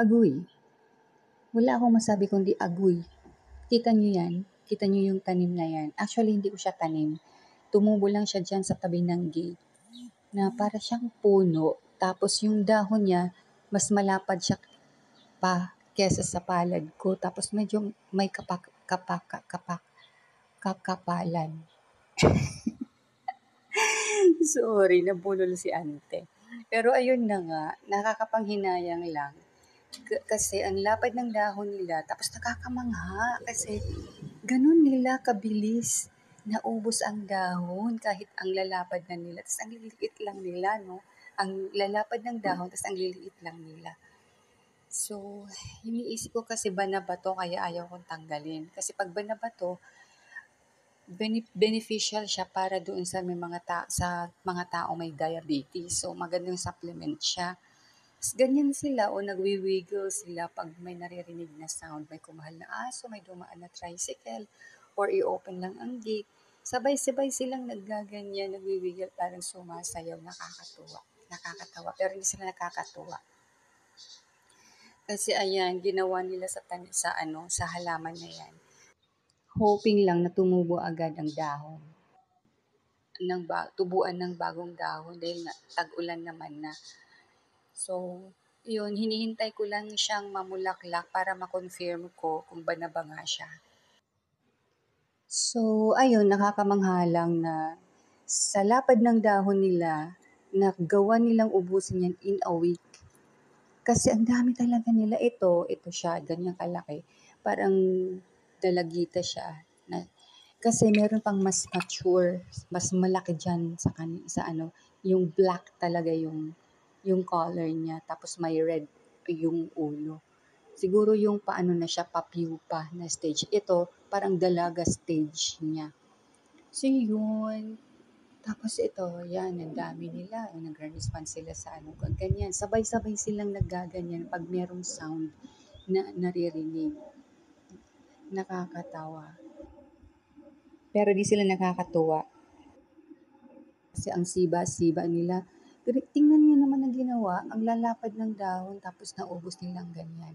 Agoy. Wala akong masabi kundi agoy. Kita niyo yan? Kita niyo yung tanim na yan? Actually, hindi ko siya tanim. Tumubo lang siya dyan sa tabi ng gate na para siyang puno. Tapos yung dahon niya, mas malapad siya pa kesa sa palad ko. Tapos medyo may kakapalan. Sorry, nabulol si ante. Pero ayun na nga, nakakapanghinayang lang. Kasi ang lapad ng dahon nila, tapos nakakamangha kasi ganun nila kabilis naubos ang dahon kahit ang lalapad na nila. Tapos ang liliit lang nila, no? Ang lalapad ng dahon, tapos ang liliit lang nila. So, iniisip ko kasi ba na ba to, kaya ayaw kong tanggalin. Kasi pag ba na ba to, beneficial siya para doon sa sa mga tao may diabetes. So, magandang supplement siya. Ganyan sila o nagwi-wiggle sila pag may naririnig na sound, may kumahal na aso, may dumaan na tricycle, or i-open lang ang gate. Sabay-sabay silang naggaganyan, nagwi-wiggle, parang sumasayaw, nakakatawa, pero hindi sila nakakatuwa. Kasi ayan, ginawa nila sa halaman na yan. Hoping lang na tumubo agad ang dahon. Tubuan ng bagong dahon dahil tag-ulan naman na. So, yun, hinihintay ko lang siyang mamulaklak para ma-confirm ko kung ba na ba nga siya. So, ayun, nakakamangha lang na sa lapad ng dahon nila, nagawa nilang ubusin yan in a week. Kasi ang dami talaga nila. Ito siya, ganyan kalaki. Parang dalagita siya. Kasi meron pang mas mature, mas malaki dyan sa ano, yung black talaga yung color niya. Tapos may red yung ulo. Siguro yung paano na siya, pa na stage. Ito, parang dalaga stage niya. So yun. Tapos ito, yan, ang dami nila. Nagre-respond sila sa ano, ganyan. Sabay-sabay silang naggaganyan pag merong sound na naririnig. Nakakatawa. Pero di sila nakakatuwa. Kasi ang siba-siba nila. Pero tingnan niyo naman ang ginawa. Ang lalapad ng dahon tapos naubos nilang ganyan.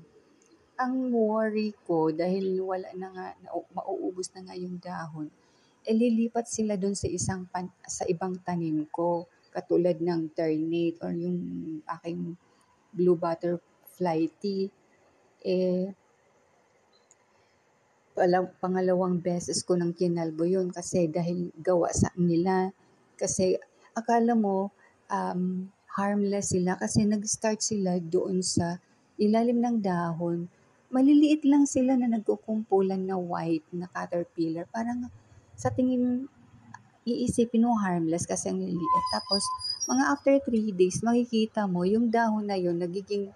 Ang worry ko dahil wala na nga, mauubos na nga yung dahon, lilipat sila dun sa ibang tanim ko. Katulad ng ternate or yung aking blue butterfly tea. Pangalawang beses ko nang kinalbo yun kasi dahil gawa sa nila. Kasi akala mo harmless sila kasi nag-start sila doon sa ilalim ng dahon. Maliliit lang sila na nagkukumpulan na white na caterpillar. Parang sa tingin iisipin mo harmless kasi ang liliit. Tapos mga after 3 days makikita mo yung dahon na yun nagiging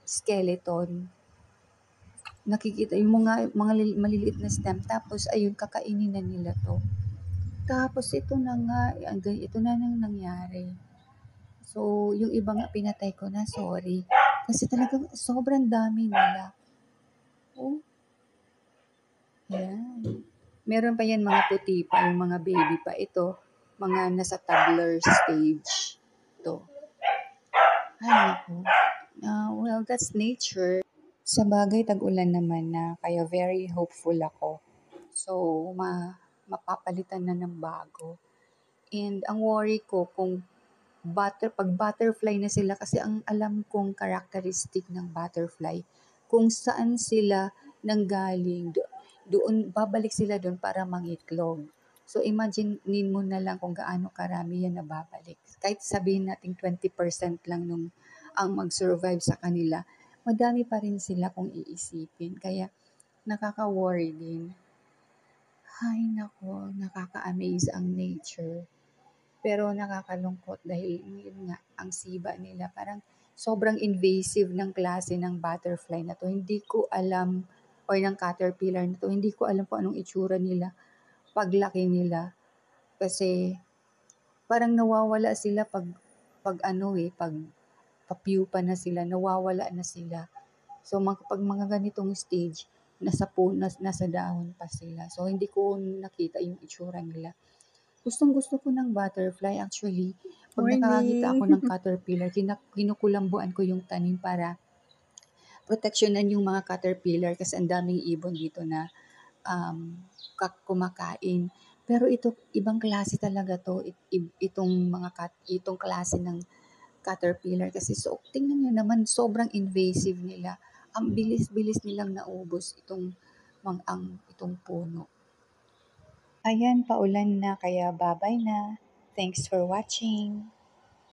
skeleton. Nakikita yung mga maliliit na stem, tapos ayun, kakainin na nila to. Tapos ito na nga, ito na nang nangyari. So, yung iba nga pinatay ko na, sorry. Kasi talagang sobrang dami nila. Oh, yan. Meron pa yan mga puti pa, yung mga baby pa. Ito, mga nasa toddler stage. Ito. Ay, naku. Well, that's nature. Sa bagay, tag-ulan naman na, kaya very hopeful ako. So, mapapalitan na ng bago. And ang worry ko kung pag butterfly na sila, kasi ang alam kong characteristic ng butterfly, kung saan sila nanggaling, doon, babalik sila doon para mangitlog. So, imaginein mo na lang kung gaano karami yan na babalik. Kahit sabihin natin 20% lang nung ang mag-survive sa kanila, madami pa rin sila kung iisipin. Kaya, nakaka-worry din. Ay nako, nakaka-amaze ang nature. Pero nakakalungkot dahil yun nga, ang siba nila parang sobrang invasive ng klase ng butterfly na to. Hindi ko alam, or ng caterpillar na to, hindi ko alam kung anong itsura nila paglaki nila. Kasi parang nawawala sila pag papiupa na sila, nawawala na sila. So, pag mga ganitong stage, nasa dahon pa sila. So, hindi ko nakita yung itsura nila. Gustong-gusto ko ng butterfly. Actually, pag nakakita ako ng caterpillar, kinukulambuan ko yung tanim para proteksyonan yung mga caterpillar kasi ang daming ibon dito na kumakain. Pero ito, ibang klase talaga to, itong klase ng caterpillar kasi so, tingnan nyo naman, sobrang invasive nila. Ang bilis-bilis nilang naubos itong puno. Ayan, paulan na, kaya babay na. Thanks for watching.